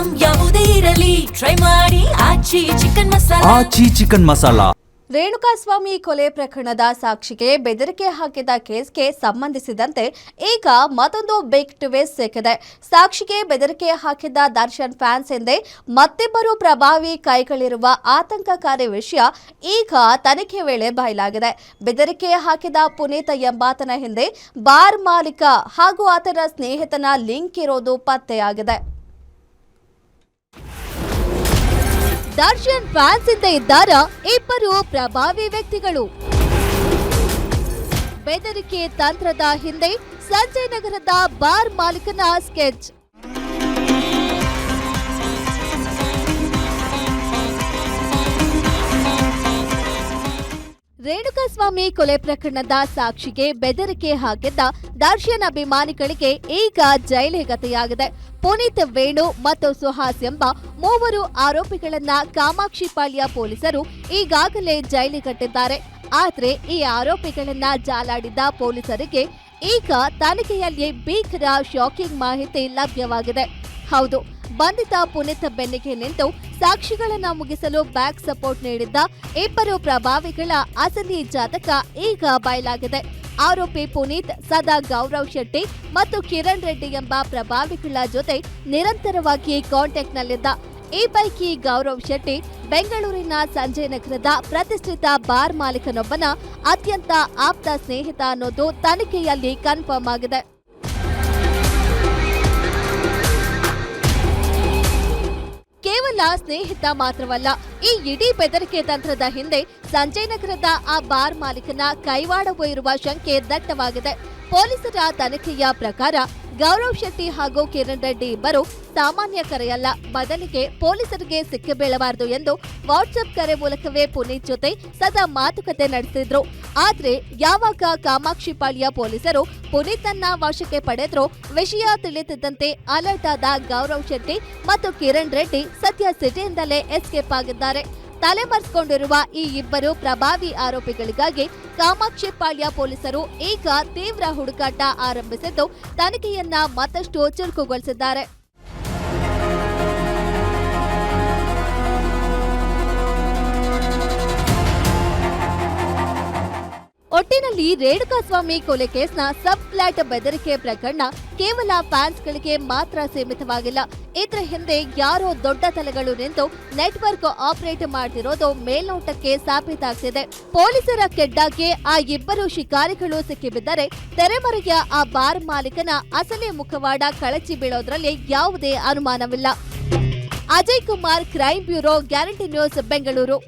Item ಯಾವುದೇ ಇರಲಿ try ಮಾಡಿ ಆಚಿ ಚಿಕನ್ ಮಸಾಲಾ. ರೇಣುಕಾಸ್ವಾಮಿ ಕೊಲೆ ಪ್ರಕರಣದ ಸಾಕ್ಷಿಗೆ ಬೆದರಿಕೆ ಹಾಕಿದ ಕೇಸ್ಗೆ ಸಂಬಂಧಿಸಿದಂತೆ ಈಗ ಮತ್ತೊಂದು ಬಿಗ್ ಟ್ವಿಸ್ಟ್ ಸಿಕ್ಕಿದೆ. ಸಾಕ್ಷಿಗೆ ಬೆದರಿಕೆ ಹಾಕಿದ್ದ ದರ್ಶನ್ ಫ್ಯಾನ್ಸ್ ಹಿಂದೆ ಮತ್ತಿಬ್ಬರು ಪ್ರಭಾವಿ ಕೈಗಳಿರುವ ಆತಂಕಕಾರಿ ವಿಷಯ ಈಗ ತನಿಖೆ ವೇಳೆ ಬಯಲಾಗಿದೆ. ಬೆದರಿಕೆ ಹಾಕಿದ ಪುನೀತ್ ಎಂಬಾತನ ಹಿಂದೆ ಬಾರ್ ಮಾಲೀಕ ಹಾಗೂ ಆತನ ಸ್ನೇಹಿತನ ಲಿಂಕ್ ಇರೋದು ಪತ್ತೆಯಾಗಿದೆ. ದರ್ಶನ್ ಫ್ಯಾನ್ಸ್ ಇಂದ ಇದ್ದಾರ ಇಬ್ಬರು ಪ್ರಭಾವಿ ವ್ಯಕ್ತಿಗಳು. ಬೆದರಿಕೆ ತಂತ್ರದ ಹಿಂದೆ ಸಂಜಯ್ ನಗರದ ಬಾರ್ ಮಾಲೀಕನ ಸ್ಕೆಚ್. ರೇಣುಕಾಸ್ವಾಮಿ ಕೊಲೆ ಪ್ರಕರಣದ ಸಾಕ್ಷಿಗೆ ಬೆದರಿಕೆ ಹಾಕಿದ್ದ ದರ್ಶನ್ ಅಭಿಮಾನಿಗಳಿಗೆ ಈಗ ಜೈಲೇ ಗತಿಯಾಗಿದೆ. ಪುನೀತ್, ವೇಣು ಮತ್ತು ಸುಹಾಸ್ ಎಂಬ ಮೂವರು ಆರೋಪಿಗಳನ್ನ ಕಾಮಾಕ್ಷಿಪಾಳ್ಯ ಪೊಲೀಸರು ಈಗಾಗಲೇ ಜೈಲಿಗಟ್ಟಿದ್ದಾರೆ. ಆದ್ರೆ ಈ ಆರೋಪಿಗಳನ್ನ ಜಾಲಾಡಿದ್ದ ಪೊಲೀಸರಿಗೆ ಈಗ ತನಿಖೆಯಲ್ಲಿ ಭೀಕರ ಶಾಕಿಂಗ್ ಮಾಹಿತಿ ಲಭ್ಯವಾಗಿದೆ. ಹೌದು, ಬಂಧಿತ ಪುನೀತ್ ಬೆನ್ನಿಗೆ ನಿಂತು ಸಾಕ್ಷಿಗಳನ್ನ ಮುಗಿಸಲು ಬ್ಯಾಕ್ ಸಪೋರ್ಟ್ ನೀಡಿದ್ದ ಇಬ್ಬರು ಪ್ರಭಾವಿಗಳ ಅಸಲಿ ಜಾತಕ ಈಗ ಬಯಲಾಗಿದೆ. ಆರೋಪಿ ಪುನೀತ್ ಸದಾ ಗೌರವ್ ಶೆಟ್ಟಿ ಮತ್ತು ಕಿರಣ್ ರೆಡ್ಡಿ ಎಂಬ ಪ್ರಭಾವಿಗಳ ಜೊತೆ ನಿರಂತರವಾಗಿ ಕಾಂಟ್ಯಾಕ್ಟ್ನಲ್ಲಿದ್ದ. ಈ ಪೈಕಿ ಗೌರವ್ ಶೆಟ್ಟಿ ಬೆಂಗಳೂರಿನ ಸಂಜಯ್ ನಗರದ ಪ್ರತಿಷ್ಠಿತ ಬಾರ್ ಮಾಲೀಕನೊಬ್ಬನ ಅತ್ಯಂತ ಆಪ್ತ ಸ್ನೇಹಿತ ಅನ್ನೋದು ತನಿಖೆಯಲ್ಲಿ ಕನ್ಫರ್ಮ್ ಆಗಿದೆ. ಕೇವಲ ಸ್ನೇಹಿತ ಮಾತ್ರವಲ್ಲ, ಈ ಇಡೀ ಬೆದರಿಕೆ ತಂತ್ರದ ಹಿಂದೆ ಸಂಜಯ್ ನಗರದ ಆ ಬಾರ್ ಮಾಲೀಕನ ಕೈವಾಡವೂ ಇರುವ ಶಂಕೆ ದಟ್ಟವಾಗಿದೆ. ಪೊಲೀಸರ ತನಿಖೆಯ ಪ್ರಕಾರ ಗೌರವ್ ಶೆಟ್ಟಿ ಹಾಗೂ ಕಿರಣ್ ರೆಡ್ಡಿ ಇಬ್ಬರು ಸಾಮಾನ್ಯ ಕರೆಯಲ್ಲ, ಬದಲಿಗೆ ಪೊಲೀಸರಿಗೆ ಸಿಕ್ಕಿಬೀಳಬಾರದು ಎಂದು ವಾಟ್ಸ್ಆಪ್ ಕರೆ ಮೂಲಕವೇ ಪುನೀತ್ ಜೊತೆ ಸದಾ ಮಾತುಕತೆ ನಡೆಸಿದ್ರು. ಆದ್ರೆ ಯಾವಾಗ ಕಾಮಾಕ್ಷಿಪಾಳ್ಯ ಪೊಲೀಸರು ಪುನೀತ್ನನ್ನ ವಶಕ್ಕೆ ಪಡೆದ್ರು, ವಿಷಯ ತಿಳಿದಿದ್ದಂತೆ ಅಲರ್ಟ್ ಆದ ಗೌರವ್ ಶೆಟ್ಟಿ ಮತ್ತು ಕಿರಣ್ ರೆಡ್ಡಿ ಸದ್ಯ ಸಿಟಿಯಿಂದಲೇ ಎಸ್ಕೇಪ್ ಆಗಿದ್ದಾರೆ. ತಲೆಮರೆಸಿಕೊಂಡಿರುವ ಈ ಇಬ್ಬರು ಪ್ರಭಾವಿ ಆರೋಪಿಗಳಿಗಾಗಿ ಕಾಮಾಕ್ಷಿಪಾಳ್ಯ ಪೊಲೀಸರು ಈಗ ತೀವ್ರ ಹುಡುಕಾಟ ಆರಂಭಿಸಿದ್ದು ತನಿಖೆಯನ್ನ ಮತ್ತಷ್ಟು ಚುರುಕುಗೊಳಿಸಿದ್ದಾರೆ. ಒಟ್ಟಿನಲ್ಲಿ ರೇಣುಕಾಸ್ವಾಮಿ ಕೊಲೆ ಕೇಸ್ನ ಸಬ್ ಫ್ಲಾಟ್ ಬೆದರಿಕೆ ಪ್ರಕರಣ ಕೇವಲ ಫ್ಯಾನ್ಸ್ಗಳಿಗೆ ಮಾತ್ರ ಸೀಮಿತವಾಗಿಲ್ಲ. ಇದರ ಹಿಂದೆ ಯಾರೋ ದೊಡ್ಡ ತಲೆಗಳು ನಿಂತು ನೆಟ್ವರ್ಕ್ ಆಪರೇಟ್ ಮಾಡ್ತಿರೋದು ಮೇಲ್ನೋಟಕ್ಕೆ ಸಾಬೀತಾಗ್ತಿದೆ. ಪೊಲೀಸರ ಕೆಡ್ಡಾಗೆ ಆ ಇಬ್ಬರು ಶಿಕಾರಿಗಳು ಸಿಕ್ಕಿಬಿದ್ದರೆ ತೆರೆಮರೆಯ ಆ ಬಾರ್ ಮಾಲೀಕನ ಅಸಲಿ ಮುಖವಾಡ ಕಳಚಿ ಬೀಳೋದ್ರಲ್ಲಿ ಯಾವುದೇ ಅನುಮಾನವಿಲ್ಲ. Ajay Kumar, crime bureau, guarantee news, Bengaluru.